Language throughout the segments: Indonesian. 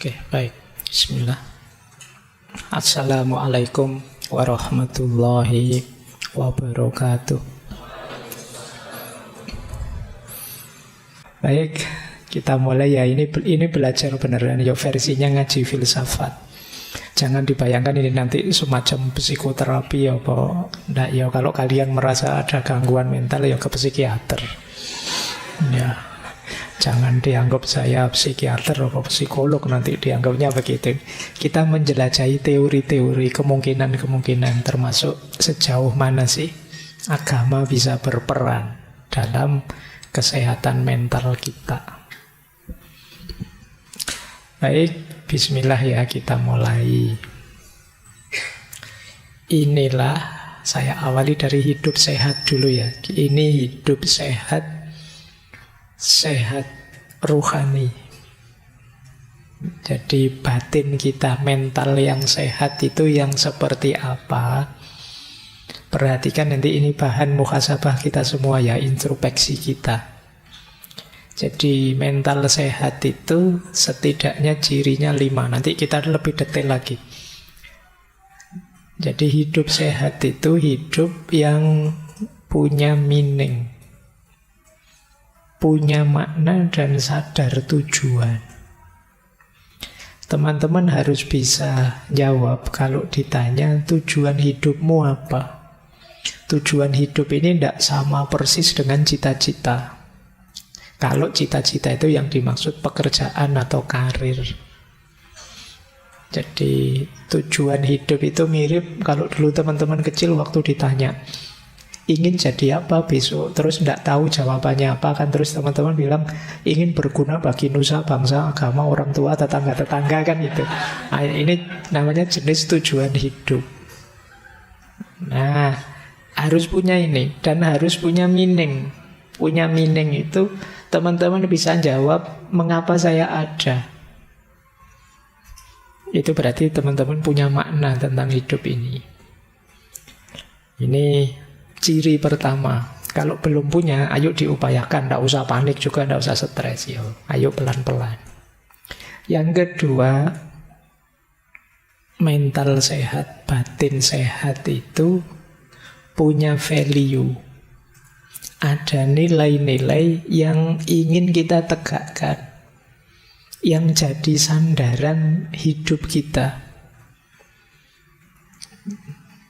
Oke, baik. Bismillah. Assalamualaikum warahmatullahi wabarakatuh. Baik, kita mulai ya. Ini belajar beneran ya, versinya ngaji filsafat. Jangan dibayangkan ini nanti semacam psikoterapi ya, apa enggak ya. Kalau kalian merasa ada gangguan mental ya ke psikiater. Ya. Jangan dianggap saya psikiater atau psikolog, nanti dianggapnya begitu. Kita menjelajahi teori-teori, kemungkinan-kemungkinan, termasuk sejauh mana sih agama bisa berperan dalam kesehatan mental kita. Baik, bismillah ya, kita mulai. Inilah, saya awali dari hidup sehat dulu ya. Ini hidup sehat, sehat ruhani. Jadi batin kita, mental yang sehat itu yang seperti apa? Perhatikan nanti, ini bahan muhasabah kita semua ya, introspeksi kita. Jadi mental sehat itu setidaknya cirinya 5. Nanti kita lebih detail lagi. Jadi hidup sehat itu hidup yang punya meaning, punya makna dan sadar tujuan. Teman-teman harus bisa jawab kalau ditanya tujuan hidupmu apa. Tujuan hidup ini tidak sama persis dengan cita-cita. Kalau cita-cita itu yang dimaksud pekerjaan atau karir. Jadi tujuan hidup itu mirip kalau dulu teman-teman kecil waktu ditanya ingin jadi apa besok, terus tidak tahu jawabannya apa, kan terus teman-teman bilang ingin berguna bagi nusa, bangsa, agama, orang tua, tetangga-tetangga, kan itu. Nah, ini namanya jenis tujuan hidup. Nah, harus punya ini dan harus punya meaning. Punya meaning itu teman-teman bisa jawab mengapa saya ada. Itu berarti teman-teman punya makna tentang hidup ini. Ini ciri pertama. Kalau belum punya, ayo diupayakan. Tidak usah panik juga, tidak usah stres. Ayo pelan-pelan. Yang kedua, mental sehat, batin sehat itu punya value. Ada nilai-nilai yang ingin kita tegakkan, yang jadi sandaran hidup kita.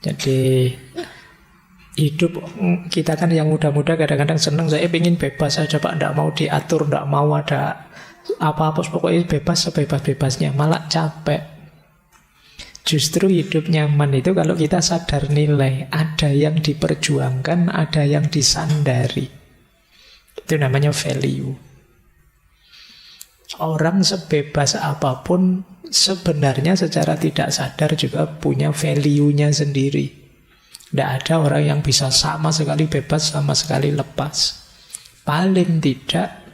Jadi hidup kita kan yang muda-muda kadang-kadang senang, saya ingin bebas saja Pak, tidak mau diatur, tidak mau ada apa-apa, pokoknya bebas sebebas-bebasnya, malah capek. Justru hidup nyaman itu kalau kita sadar nilai, ada yang diperjuangkan, ada yang disandari. Itu namanya value. Orang sebebas apapun sebenarnya secara tidak sadar juga punya value-nya sendiri. Tidak ada orang yang bisa sama sekali bebas, sama sekali lepas. Paling tidak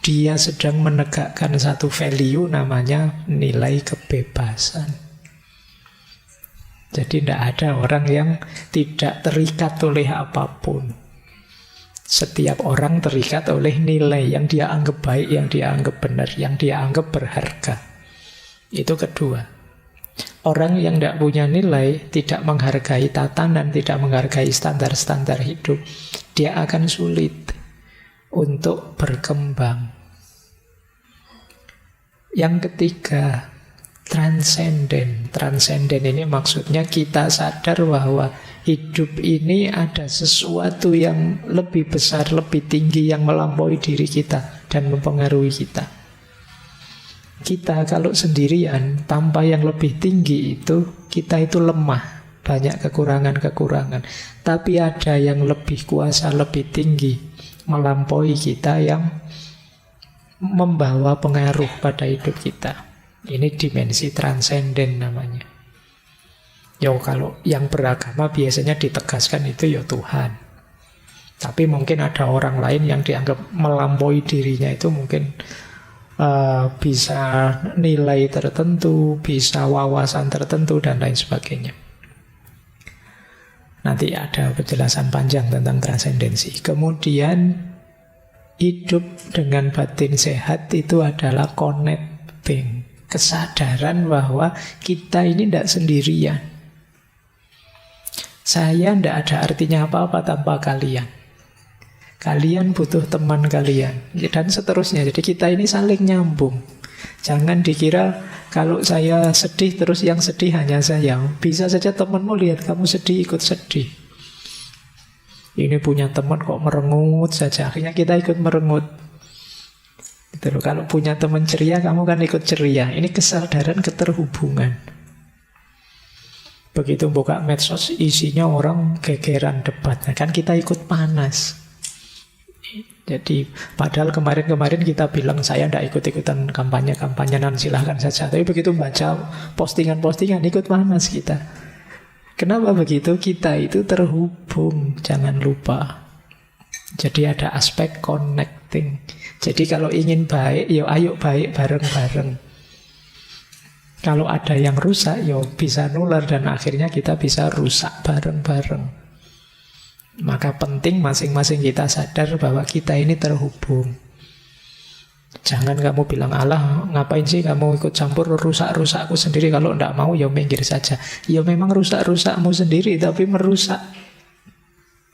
dia sedang menegakkan satu value namanya nilai kebebasan. Jadi tidak ada orang yang tidak terikat oleh apapun. Setiap orang terikat oleh nilai yang dia anggap baik, yang dia anggap benar, yang dia anggap berharga. Itu kedua. Orang yang tidak punya nilai, tidak menghargai tatanan, tidak menghargai standar-standar hidup, dia akan sulit untuk berkembang. Yang ketiga, transenden. Transenden ini maksudnya kita sadar bahwa hidup ini ada sesuatu yang lebih besar, lebih tinggi, yang melampaui diri kita dan mempengaruhi kita. Kita kalau sendirian tanpa yang lebih tinggi itu, kita itu lemah, banyak kekurangan-kekurangan. Tapi ada yang lebih kuasa, lebih tinggi, melampaui kita, yang membawa pengaruh pada hidup kita. Ini dimensi transenden namanya. Kalau yang beragama biasanya ditegaskan itu ya Tuhan. Tapi mungkin ada orang lain yang dianggap melampaui dirinya, itu mungkin bisa nilai tertentu, bisa wawasan tertentu, dan lain sebagainya. Nanti ada penjelasan panjang tentang transendensi. Kemudian hidup dengan batin sehat itu adalah connecting. Kesadaran bahwa kita ini tidak sendirian. Saya tidak ada artinya apa-apa tanpa kalian. Kalian butuh teman kalian. Dan seterusnya. Jadi kita ini saling nyambung. Jangan dikira kalau saya sedih terus yang sedih hanya saya. Bisa saja temanmu lihat kamu sedih ikut sedih. Ini punya teman kok merengut saja. Akhirnya kita ikut merengut. Gitu loh. Kalau punya teman ceria kamu kan ikut ceria. Ini kesadaran keterhubungan. Begitu buka medsos isinya orang gegeran debat. Nah, kan kita ikut panas. Jadi padahal kemarin-kemarin kita bilang saya tidak ikut-ikutan kampanye-kampanyean, silahkan saja. Tapi begitu baca postingan-postingan ikut panas kita. Kenapa begitu? Kita itu terhubung, jangan lupa. Jadi ada aspek connecting. Jadi kalau ingin baik, ya ayo baik bareng-bareng. Kalau ada yang rusak, ya bisa nular dan akhirnya kita bisa rusak bareng-bareng. Maka penting masing-masing kita sadar bahwa kita ini terhubung. Jangan kamu bilang, Allah ngapain sih kamu ikut campur rusak-rusakku sendiri. Kalau tidak mau ya minggir saja. Ya memang rusak-rusakmu sendiri tapi merusak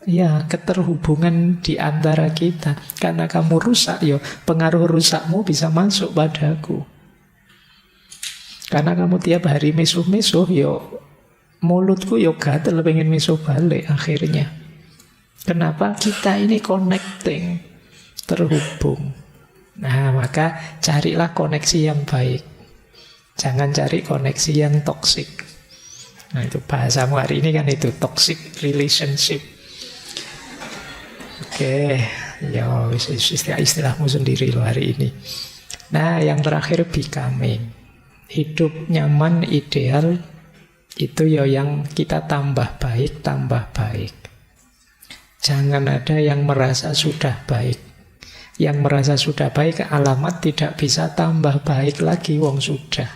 ya keterhubungan di antara kita. Karena kamu rusak ya pengaruh rusakmu bisa masuk padaku. Karena kamu tiap hari misuh-misuh ya mulutku ya gatel pengen misuh balik akhirnya. Kenapa? Kita ini connecting, terhubung. Nah, maka carilah koneksi yang baik. Jangan cari koneksi yang toksik. Nah, itu bahasamu hari ini kan itu, toxic relationship. Oke, ya istilahmu sendiri loh hari ini. Nah, yang terakhir becoming. Hidup nyaman, ideal, itu ya yang kita tambah baik, tambah baik. Jangan ada yang merasa sudah baik. Yang merasa sudah baik alamat tidak bisa tambah baik lagi wong sudah.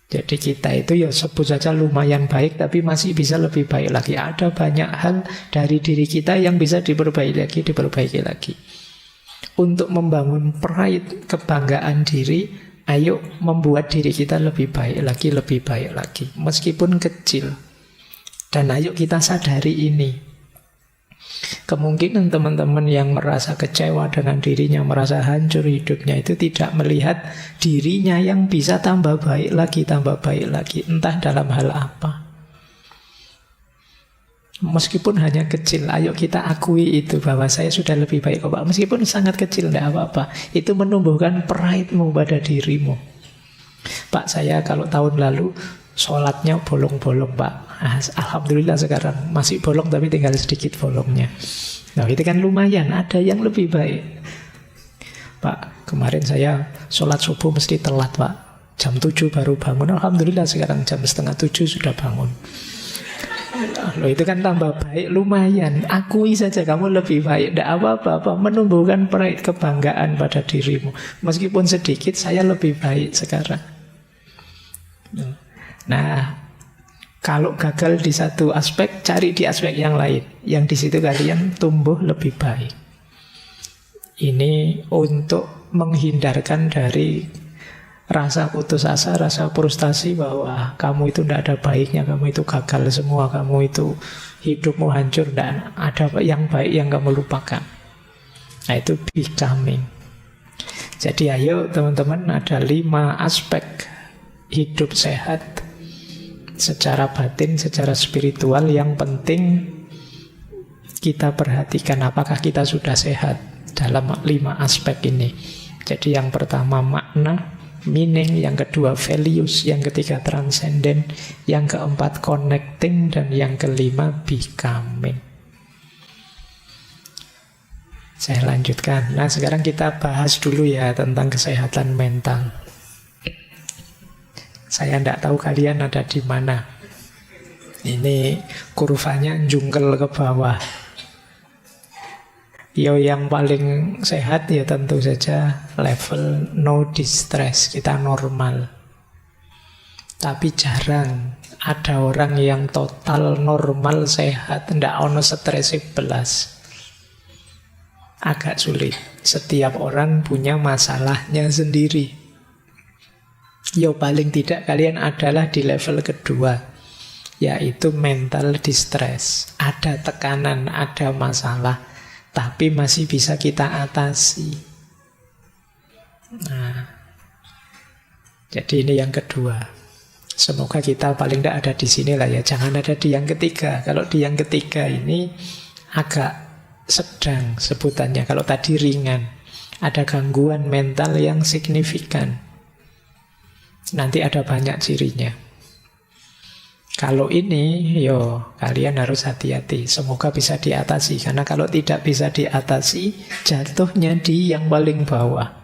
Jadi kita itu ya sebut saja lumayan baik tapi masih bisa lebih baik lagi. Ada banyak hal dari diri kita yang bisa diperbaiki lagi. Untuk membangun pride, kebanggaan diri, ayo membuat diri kita lebih baik lagi. Meskipun kecil. Dan ayo kita sadari ini. Kemungkinan teman-teman yang merasa kecewa dengan dirinya, merasa hancur hidupnya itu tidak melihat dirinya yang bisa tambah baik lagi, entah dalam hal apa. Meskipun hanya kecil, ayo kita akui itu bahwa saya sudah lebih baik kok Pak. Meskipun sangat kecil, tidak apa-apa. Itu menumbuhkan pride-mu pada dirimu. Pak, saya kalau tahun lalu sholatnya bolong-bolong Pak. Alhamdulillah sekarang masih bolong tapi tinggal sedikit bolongnya. Nah itu kan lumayan, ada yang lebih baik. Pak, kemarin saya sholat subuh mesti telat Pak. Jam 7 baru bangun. Alhamdulillah sekarang jam 6:30 sudah bangun. Loh itu kan tambah baik, lumayan. Akui saja kamu lebih baik, tidak apa-apa. Menumbuhkan pride, kebanggaan pada dirimu. Meskipun sedikit, saya lebih baik sekarang. Nah, kalau gagal di satu aspek, cari di aspek yang lain. Yang di situ kalian tumbuh lebih baik. Ini untuk menghindarkan dari rasa putus asa, rasa frustasi bahwa kamu itu tidak ada baiknya, kamu itu gagal semua, kamu itu hidupmu hancur, dan ada yang baik yang kamu lupakan. Nah itu becoming. Jadi ayo teman-teman, ada 5 aspek hidup sehat secara batin, secara spiritual yang penting kita perhatikan apakah kita sudah sehat dalam 5 aspek ini. Jadi yang pertama makna, meaning, yang kedua values, yang ketiga transcendent, yang keempat connecting, dan yang kelima becoming. Saya lanjutkan. Nah sekarang kita bahas dulu ya tentang kesehatan mental. Saya tidak tahu kalian ada di mana. Ini kurvanya jungkel ke bawah. Yang paling sehat ya tentu saja level no distress, kita normal. Tapi jarang ada orang yang total normal sehat, tidak ono stres belas. Agak sulit. Setiap orang punya masalahnya sendiri. Yo paling tidak kalian adalah di level kedua, yaitu mental distress. Ada tekanan, ada masalah, tapi masih bisa kita atasi. Nah, jadi ini yang kedua. Semoga kita paling tidak ada di sini lah ya. Jangan ada di yang ketiga. Kalau di yang ketiga ini agak sedang sebutannya. Kalau tadi ringan, ada gangguan mental yang signifikan. Nanti ada banyak cirinya. Kalau ini, yo kalian harus hati-hati. Semoga bisa diatasi. Karena kalau tidak bisa diatasi, jatuhnya di yang paling bawah.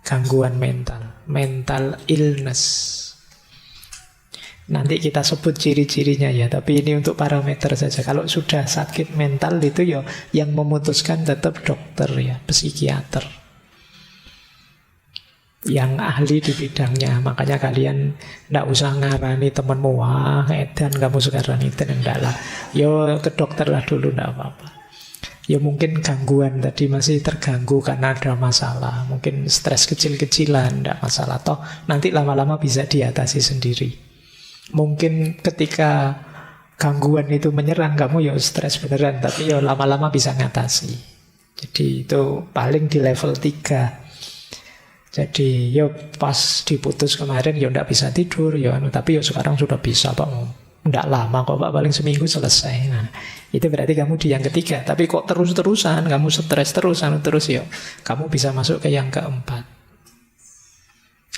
Gangguan mental, mental illness. Nanti kita sebut ciri-cirinya ya. Tapi ini untuk parameter saja. Kalau sudah sakit mental itu yo, yang memutuskan tetap dokter ya, psikiater, yang ahli di bidangnya. Makanya kalian tidak usah ngarani temenmu, wah edan kamu sekarang itu, enggak lah. Yo ke dokter lah dulu, enggak apa-apa. Ya mungkin gangguan tadi masih terganggu karena ada masalah. Mungkin stres kecil-kecilan, enggak masalah. Toh nanti lama-lama bisa diatasi sendiri. Mungkin ketika gangguan itu menyerang kamu ya stres beneran, tapi ya lama-lama bisa ngatasi. Jadi itu paling di level 3. Jadi yo pas diputus kemarin yo ndak bisa tidur yo, tapi yo sekarang sudah bisa Pak. Ndak lama kok Pak, paling seminggu selesai. Nah, itu berarti kamu di yang ketiga. Tapi kok terus-terusan kamu stres terus yo, kamu bisa masuk ke yang keempat.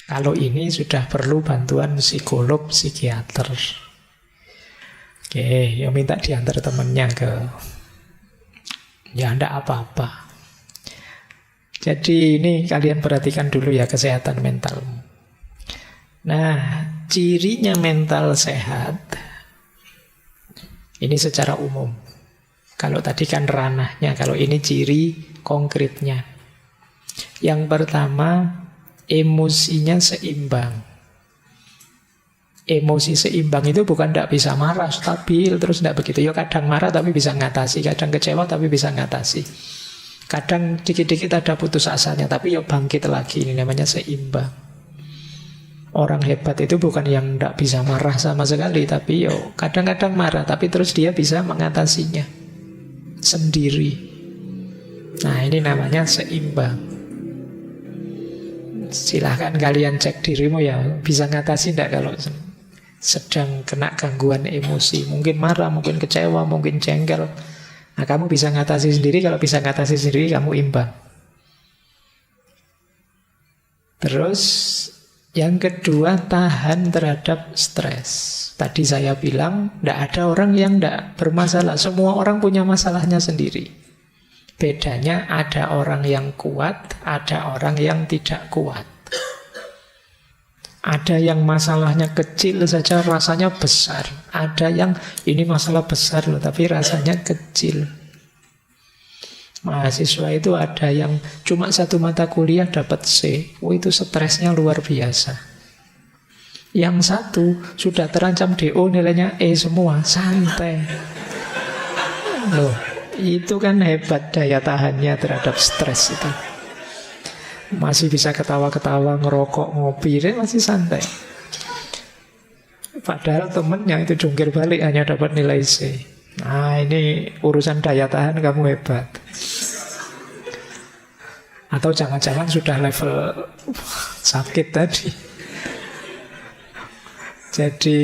Kalau ini sudah perlu bantuan psikolog, psikiater. Oke, yo minta diantar temennya ke, ya ndak apa-apa. Jadi ini kalian perhatikan dulu ya kesehatan mentalmu. Nah, cirinya mental sehat ini secara umum. Kalau tadi kan ranahnya, kalau ini ciri konkretnya. Yang pertama, emosinya seimbang. Emosi seimbang itu bukan tidak bisa marah, stabil, terus tidak begitu. Ya kadang marah tapi bisa ngatasi, kadang kecewa tapi bisa ngatasi. Kadang dikit-dikit ada putus asanya, tapi ya bangkit lagi. Ini namanya seimbang. Orang hebat itu bukan yang tidak bisa marah sama sekali, tapi yo kadang-kadang marah, tapi terus dia bisa mengatasinya sendiri. Nah ini namanya seimbang. Silahkan kalian cek dirimu ya, bisa ngatasi tidak kalau sedang kena gangguan emosi. Mungkin marah, mungkin kecewa, mungkin jengkel. Nah, kamu bisa ngatasi sendiri. Kalau bisa ngatasi sendiri, kamu imbang. Terus, yang kedua, tahan terhadap stres. Tadi saya bilang, tidak ada orang yang tidak bermasalah. Semua orang punya masalahnya sendiri. Bedanya ada orang yang kuat, ada orang yang tidak kuat. Ada yang masalahnya kecil saja rasanya besar. Ada yang ini masalah besar loh, tapi rasanya kecil. Mahasiswa itu ada yang cuma satu mata kuliah dapat C. Oh, itu stresnya luar biasa. Yang satu sudah terancam DO, nilainya E semua, santai. Loh, itu kan hebat daya tahannya terhadap stres itu. Masih bisa ketawa-ketawa, ngerokok, ngopi, dia masih santai. Padahal temennya itu jungkir balik hanya dapat nilai C. Nah ini urusan daya tahan kamu hebat. Atau jangan-jangan sudah level sakit tadi. Jadi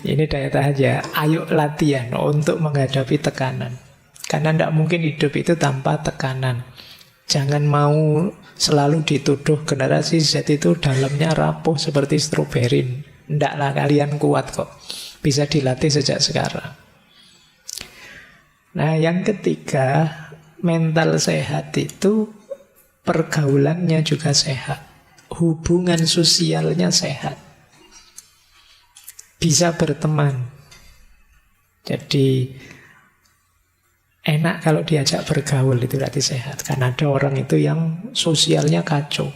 ini daya tahan ya. Ayo latihan untuk menghadapi tekanan. Karena tidak mungkin hidup itu tanpa tekanan. Jangan mau selalu dituduh generasi Z itu dalamnya rapuh seperti stroberi. Ndaklah, kalian kuat kok. Bisa dilatih sejak sekarang. Nah, yang ketiga, mental sehat itu pergaulannya juga sehat. Hubungan sosialnya sehat. Bisa berteman. Jadi enak kalau diajak bergaul, itu berarti sehat. Karena ada orang itu yang sosialnya kacau.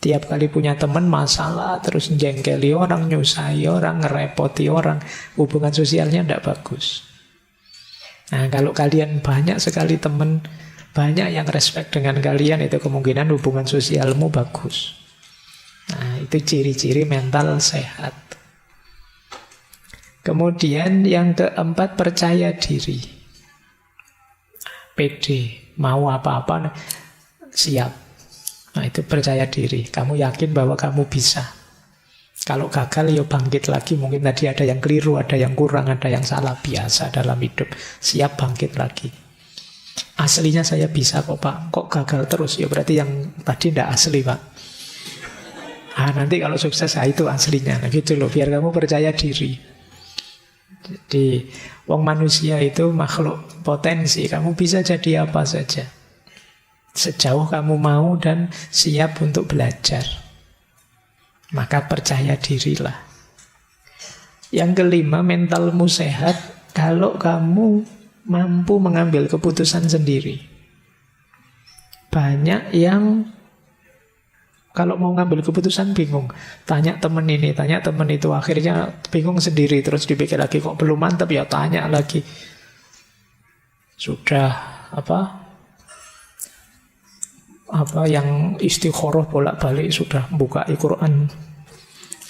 Tiap kali punya teman masalah, terus jengkeli orang, nyusahi orang, ngerepoti orang. Hubungan sosialnya tidak bagus. Nah kalau kalian banyak sekali teman, banyak yang respect dengan kalian, itu kemungkinan hubungan sosialmu bagus. Nah, itu ciri-ciri mental sehat. Kemudian yang keempat, percaya diri. Pede, mau apa-apa siap. Nah, itu percaya diri. Kamu yakin bahwa kamu bisa. Kalau gagal, ya bangkit lagi. Mungkin tadi ada yang keliru, ada yang kurang, ada yang salah. Biasa dalam hidup. Siap bangkit lagi. Aslinya saya bisa kok, Pak. Kok gagal terus? Ya berarti yang tadi tidak asli, Pak. Nanti kalau sukses, itu aslinya. Nah, gitu loh, biar kamu percaya diri. Jadi, wong manusia itu makhluk potensi. Kamu bisa jadi apa saja. Sejauh kamu mau dan siap untuk belajar. Maka percaya dirilah. Yang kelima, mentalmu sehat kalau kamu mampu mengambil keputusan sendiri. Banyak yang kalau mau ngambil keputusan bingung. Tanya temen ini, tanya temen itu. Akhirnya bingung sendiri. Terus dipikir lagi, kok belum mantap ya tanya lagi. Sudah apa yang istikharah bolak-balik sudah buka Al-Quran.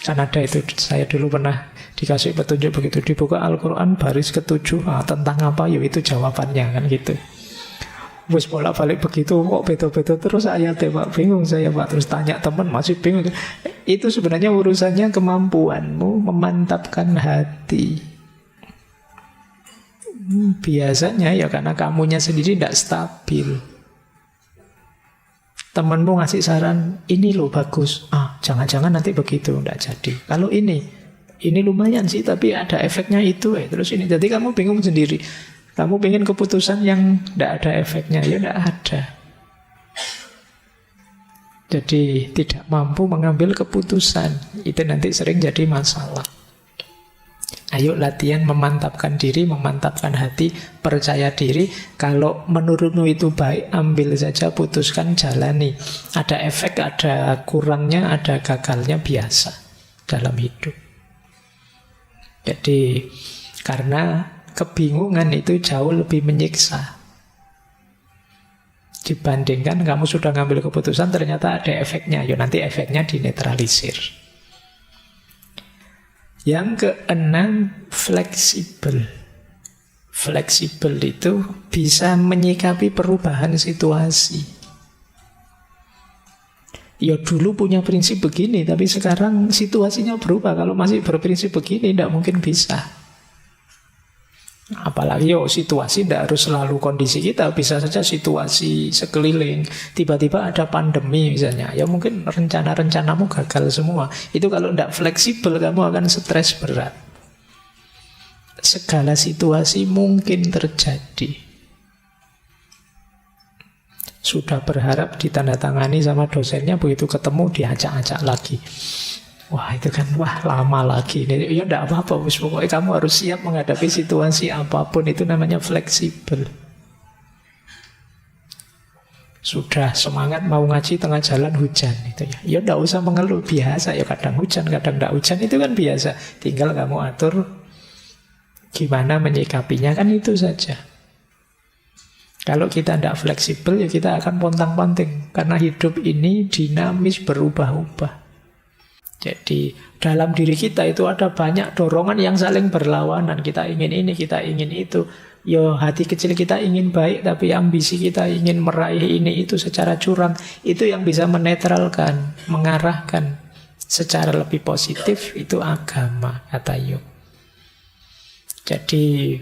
Kan ada itu, saya dulu pernah dikasih petunjuk begitu. Dibuka Al-Quran baris ke-7, tentang apa, yuk itu jawabannya kan gitu. Wis bolak-balik begitu kok beda-beda terus ayatnya, Pak. Bingung saya, Pak. Terus tanya teman masih bingung. Itu sebenarnya urusannya kemampuanmu memantapkan hati. Biasanya ya karena kamunya sendiri tidak stabil. Temanmu ngasih saran, ini loh bagus. Jangan-jangan nanti begitu, tidak jadi. Kalau ini lumayan sih, tapi ada efeknya itu. Terus ini, jadi kamu bingung sendiri. Kamu pengen keputusan yang tidak ada efeknya, ya tidak ada. Jadi tidak mampu mengambil keputusan. Itu nanti sering jadi masalah. Ayo latihan memantapkan diri, memantapkan hati, percaya diri. Kalau menurutmu itu baik, ambil saja, putuskan, jalani. Ada efek, ada kurangnya, ada gagalnya, biasa dalam hidup. Jadi karena kebingungan itu jauh lebih menyiksa dibandingkan kamu sudah ngambil keputusan ternyata ada efeknya. Ya nanti efeknya dinetralisir. Yang keenam, fleksibel. Fleksibel itu bisa menyikapi perubahan situasi. Ya dulu punya prinsip begini, tapi sekarang situasinya berubah. Kalau masih berprinsip begini, tidak mungkin bisa. Apalagi situasi tidak harus selalu kondisi kita, bisa saja situasi sekeliling. Tiba-tiba ada pandemi misalnya, ya mungkin rencana-rencanamu gagal semua. Itu kalau tidak fleksibel, kamu akan stres berat. Segala situasi mungkin terjadi. Sudah berharap ditandatangani sama dosennya, begitu ketemu diajak-ajak lagi. Wah itu kan, lama lagi. Ya tidak apa-apa, pokoknya kamu harus siap menghadapi situasi apapun. Itu namanya fleksibel. Sudah semangat mau ngaji, tengah jalan hujan itu ya. Ya tidak usah mengeluh, biasa. Ya kadang hujan, kadang tidak hujan, itu kan biasa. Tinggal kamu atur gimana menyikapinya, kan itu saja. Kalau kita tidak fleksibel, ya kita akan pontang-panting. Karena hidup ini dinamis, berubah-ubah. Jadi dalam diri kita itu ada banyak dorongan yang saling berlawanan. Kita ingin ini, kita ingin itu. Yo hati kecil kita ingin baik, tapi ambisi kita ingin meraih ini itu secara curang. Itu yang bisa menetralkan, mengarahkan secara lebih positif, itu agama, kata Jung. Jadi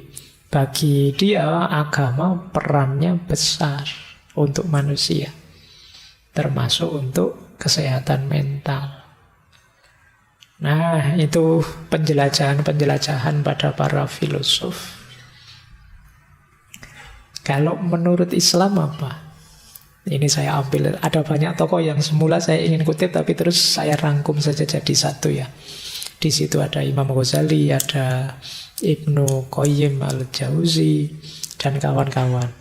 bagi dia agama perannya besar untuk manusia, termasuk untuk kesehatan mental. Nah, itu penjelajahan-penjelajahan pada para filosof. Kalau menurut Islam apa? Ini saya ambil, ada banyak tokoh yang semula saya ingin kutip, tapi terus saya rangkum saja jadi satu ya. Di situ ada Imam Ghazali, ada Ibnu Qayyim al-Jauzi, dan kawan-kawan.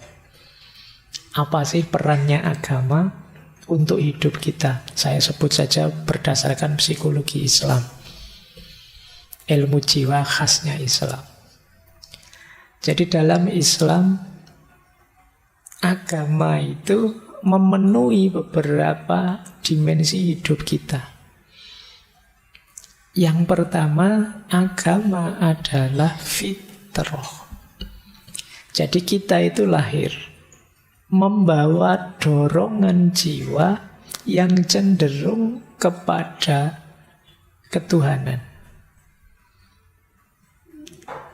Apa sih perannya agama untuk hidup kita? Saya sebut saja berdasarkan psikologi Islam, ilmu jiwa khasnya Islam. Jadi dalam Islam, agama itu memenuhi beberapa dimensi hidup kita. Yang pertama, agama adalah fitrah. Jadi kita itu lahir membawa dorongan jiwa yang cenderung kepada ketuhanan.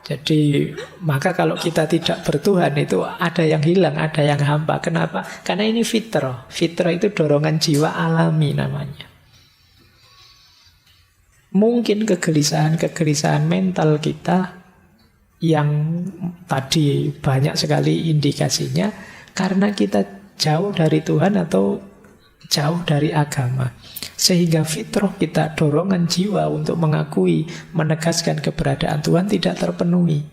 Jadi maka kalau kita tidak bertuhan itu ada yang hilang, ada yang hampa. Kenapa? Karena ini fitrah. Fitrah itu dorongan jiwa alami namanya. Mungkin kegelisahan-kegelisahan mental kita yang tadi banyak sekali indikasinya karena kita jauh dari Tuhan atau jauh dari agama. Sehingga fitrah kita, dorongan jiwa untuk mengakui, menegaskan keberadaan Tuhan tidak terpenuhi.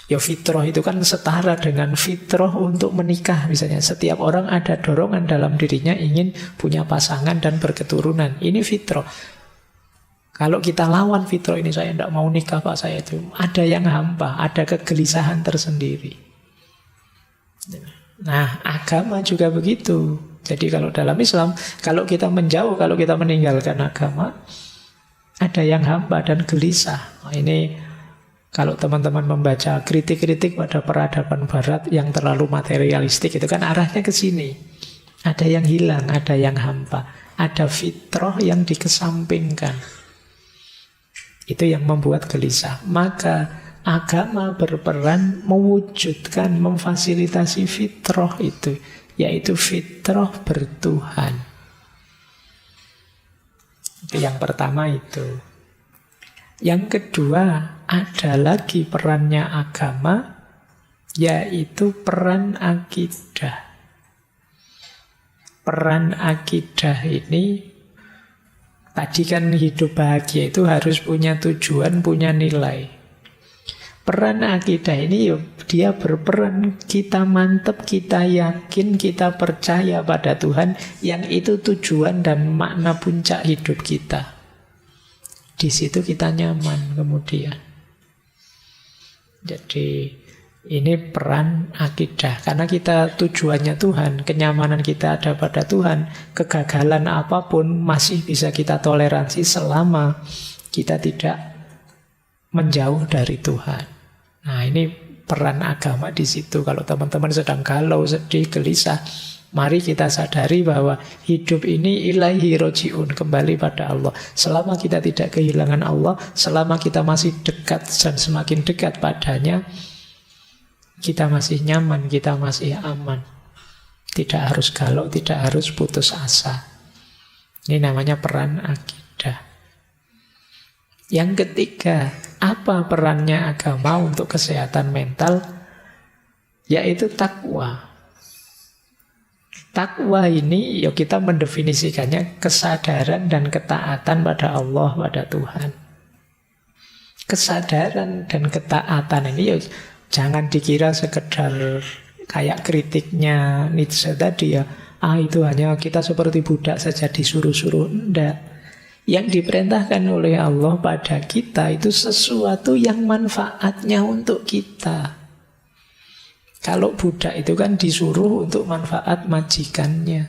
Ya fitrah itu kan setara dengan fitrah untuk menikah misalnya. Setiap orang ada dorongan dalam dirinya ingin punya pasangan dan berketurunan. Ini fitrah. Kalau kita lawan fitrah ini, saya tidak mau nikah Pak, saya itu ada yang hampa, ada kegelisahan tersendiri. Nah, agama juga begitu. Jadi kalau dalam Islam, kalau kita menjauh, kalau kita meninggalkan agama, ada yang hampa dan gelisah. Nah, ini kalau teman-teman membaca kritik-kritik pada peradaban Barat yang terlalu materialistik, itu kan arahnya ke sini. Ada yang hilang, ada yang hampa, ada fitrah yang dikesampingkan. Itu yang membuat gelisah. Maka agama berperan mewujudkan, memfasilitasi fitrah itu, yaitu fitrah bertuhan. Itu yang pertama itu. Yang kedua, ada lagi perannya agama, yaitu peran akidah. Peran akidah ini, tadi kan hidup bahagia itu harus punya tujuan, punya nilai. Peran akidah ini dia berperan, kita mantep, kita yakin, kita percaya pada Tuhan, yang itu tujuan dan makna puncak hidup kita. Di situ kita nyaman kemudian. Jadi ini peran akidah, karena kita tujuannya Tuhan, kenyamanan kita ada pada Tuhan, kegagalan apapun masih bisa kita toleransi selama kita tidak menjauh dari Tuhan. Nah, ini peran agama di situ. Kalau teman-teman sedang galau, sedih, gelisah, mari kita sadari bahwa hidup ini ilaihi roji'un, kembali pada Allah. Selama kita tidak kehilangan Allah, selama kita masih dekat dan semakin dekat padanya, kita masih nyaman, kita masih aman. Tidak harus galau, tidak harus putus asa. Ini namanya peran akidah. Yang ketiga, apa perannya agama untuk kesehatan mental? Yaitu takwa. Takwa ini, ya kita mendefinisikannya kesadaran dan ketaatan pada Allah, pada Tuhan. Kesadaran dan ketaatan ini ya jangan dikira sekedar kayak kritiknya Nietzsche tadi ya. Itu hanya kita seperti budak saja disuruh-suruh. Enggak. Yang diperintahkan oleh Allah pada kita itu sesuatu yang manfaatnya untuk kita. Kalau budak itu kan disuruh untuk manfaat majikannya.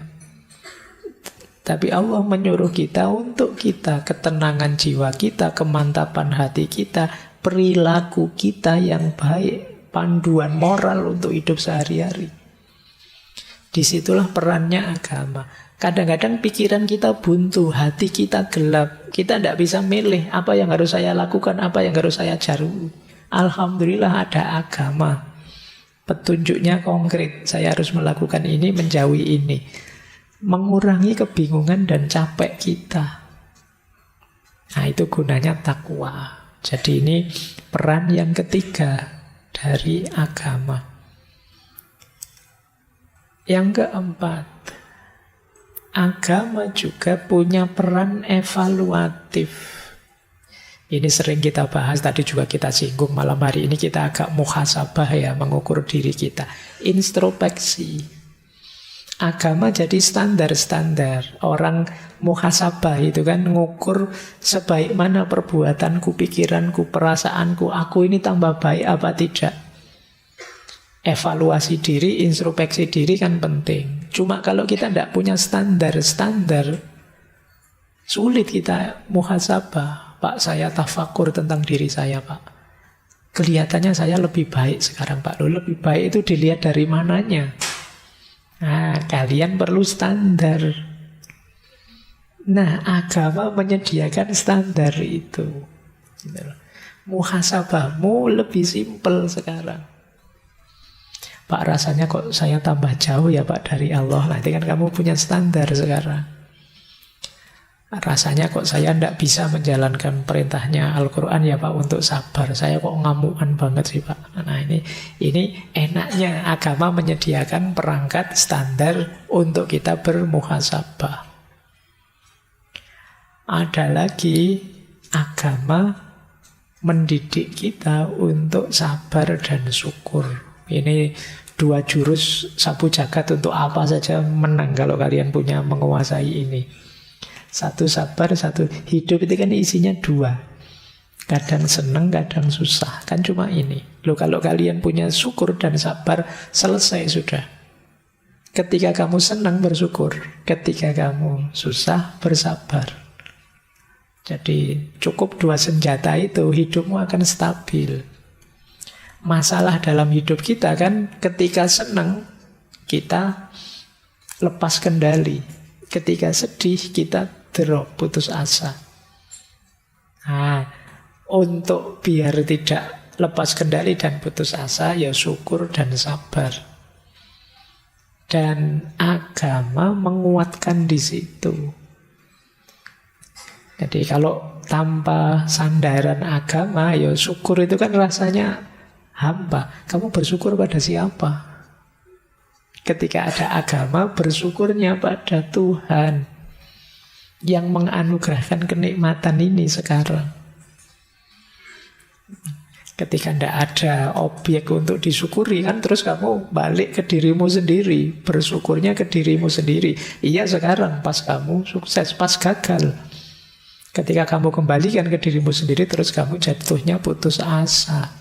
Tapi Allah menyuruh kita untuk kita, ketenangan jiwa kita, kemantapan hati kita, perilaku kita yang baik, panduan moral untuk hidup sehari-hari. Disitulah perannya agama. Kadang-kadang pikiran kita buntu, hati kita gelap. Kita tidak bisa milih apa yang harus saya lakukan, apa yang harus saya jaru. Alhamdulillah ada agama. Petunjuknya konkret. Saya harus melakukan ini, menjauhi ini. Mengurangi kebingungan dan capek kita. Nah, itu gunanya takwa. Jadi ini peran yang ketiga dari agama. Yang keempat, agama juga punya peran evaluatif. Ini sering kita bahas, tadi juga kita singgung, malam hari ini kita agak muhasabah ya, mengukur diri kita. Introspeksi. Agama jadi standar-standar. Orang muhasabah itu kan ngukur sebaik mana perbuatanku, pikiranku, perasaanku, aku ini tambah baik apa tidak. Evaluasi diri, introspeksi diri kan penting. Cuma kalau kita tidak punya standar-standar, Sulit kita muhasabah. Pak, saya tafakur tentang diri saya, Pak. Kelihatannya saya lebih baik sekarang, Pak. Loh, lebih baik itu dilihat dari mananya. Nah, kalian perlu standar. Nah, agama menyediakan standar itu. Muhasabahmu lebih simpel sekarang. Pak, rasanya kok saya tambah jauh ya, Pak, dari Allah. Nanti kan kamu punya standar sekarang. Rasanya kok saya tidak bisa menjalankan perintahnya Al-Quran ya, Pak, untuk sabar. Saya kok ngamukan banget sih, Pak. Nah, ini enaknya agama menyediakan perangkat standar untuk kita bermuhasabah. Ada lagi, agama mendidik kita untuk sabar dan syukur. Ini 2 jurus sapu jagat untuk apa saja menang kalau kalian punya menguasai ini. 1 sabar, 1 hidup itu kan isinya 2. Kadang senang, kadang susah. Kan cuma ini. Loh, kalau kalian punya syukur dan sabar, selesai sudah. Ketika kamu senang, bersyukur. Ketika kamu susah, bersabar. Jadi cukup 2 senjata itu, hidupmu akan stabil. Masalah dalam hidup kita kan ketika senang, kita lepas kendali. Ketika sedih, kita drop, putus asa. Nah, untuk biar tidak lepas kendali dan putus asa, ya syukur dan sabar. Dan agama menguatkan di situ. Jadi kalau tanpa sandaran agama, ya syukur itu kan rasanya hampa. Kamu bersyukur pada siapa? Ketika ada agama, bersyukurnya pada Tuhan yang menganugerahkan kenikmatan ini sekarang. Ketika tidak ada objek untuk disyukuri, kan terus kamu balik ke dirimu sendiri, bersyukurnya ke dirimu sendiri. Iya, sekarang pas kamu sukses, pas gagal. Ketika kamu kembalikan ke dirimu sendiri, terus kamu jatuhnya putus asa.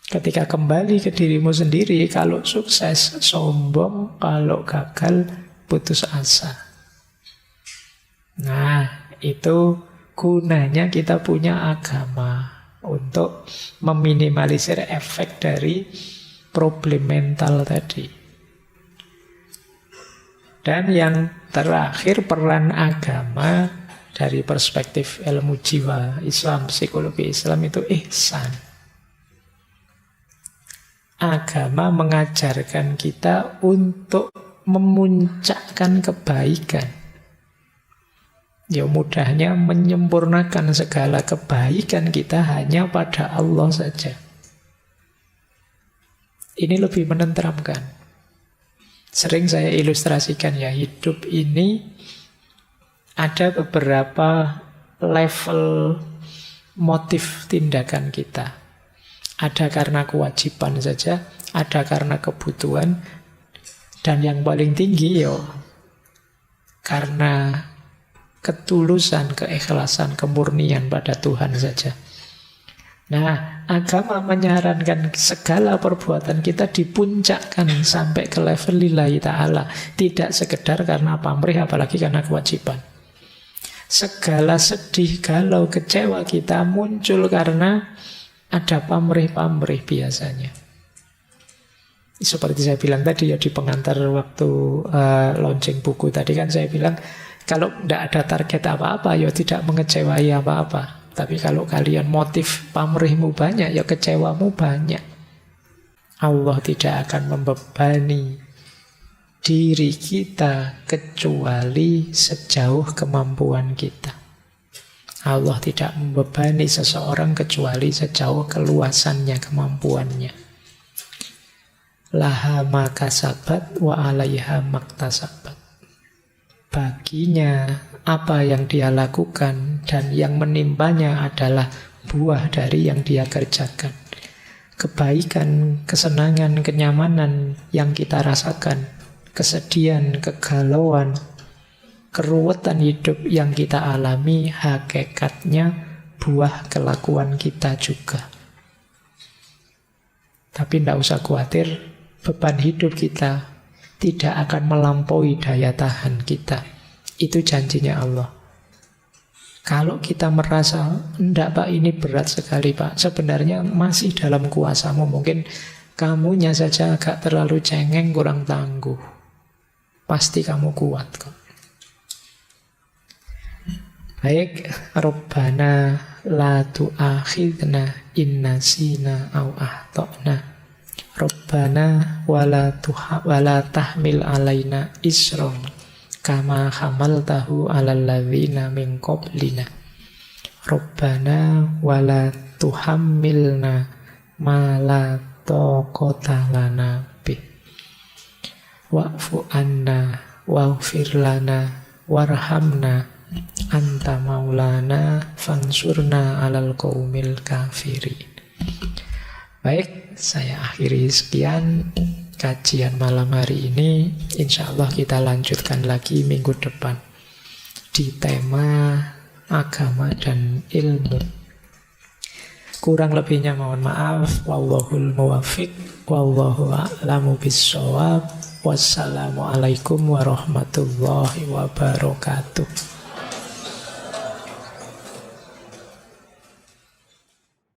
Ketika kembali ke dirimu sendiri, kalau sukses sombong, kalau gagal putus asa. Nah, itu gunanya kita punya agama untuk meminimalisir efek dari problem mental tadi. Dan yang terakhir, peran agama dari perspektif ilmu jiwa Islam, psikologi Islam itu ihsan. Agama mengajarkan kita untuk memuncakkan kebaikan. Ya, mudahnya menyempurnakan segala kebaikan kita hanya pada Allah saja. Ini lebih menenteramkan. Sering saya ilustrasikan ya, hidup ini ada beberapa level motif tindakan kita. Ada karena kewajiban saja, ada karena kebutuhan, dan yang paling tinggi ya karena ketulusan, keikhlasan, kemurnian pada Tuhan saja. Nah, agama menyarankan segala perbuatan kita dipuncakkan sampai ke level lillahi ta'ala. Tidak sekedar karena pamrih, apalagi karena kewajiban. Segala sedih, galau, kecewa kita muncul karena ada pamrih-pamrih biasanya. Seperti saya bilang tadi ya di pengantar waktu launching buku tadi kan saya bilang, kalau tidak ada target apa-apa, ya tidak mengecewai apa-apa. Tapi kalau kalian motif pamrihmu banyak, ya kecewamu banyak. Allah tidak akan membebani diri kita kecuali sejauh kemampuan kita. Allah tidak membebani seseorang kecuali sejauh keluasannya, kemampuannya. Laha ma kasabat wa alaiha maktasabat. Baginya apa yang dia lakukan dan yang menimpanya adalah buah dari yang dia kerjakan. Kebaikan, kesenangan, kenyamanan yang kita rasakan, kesedihan, kegalauan, keruwetan hidup yang kita alami, hakikatnya buah kelakuan kita juga. Tapi tidak usah khawatir, beban hidup kita tidak akan melampaui daya tahan kita. Itu janjinya Allah. Kalau kita merasa, enggak Pak, ini berat sekali Pak, sebenarnya masih dalam kuasamu. Mungkin kamunya saja agak terlalu cengeng, kurang tangguh. Pasti kamu kuat kok. Baik, Rabbana la tu'akhidna inna sina au ahtokna. Rabbana wala tahmil alaina isron kama hamaltahu alal ladzina min qablina. Rabbana wala tuhammilna ma la taqata lana bih. Wa'fu anna waghfir lana warhamna anta maulana fansurna alal qaumil kafirin. Baik, saya akhiri sekian kajian malam hari ini. Insya Allah kita lanjutkan lagi minggu depan di tema agama dan ilmu. Kurang lebihnya mohon maaf. Wallahul muwaffiq, wallahu a'lamu bissawab. Wassalamualaikum warahmatullahi wabarakatuh.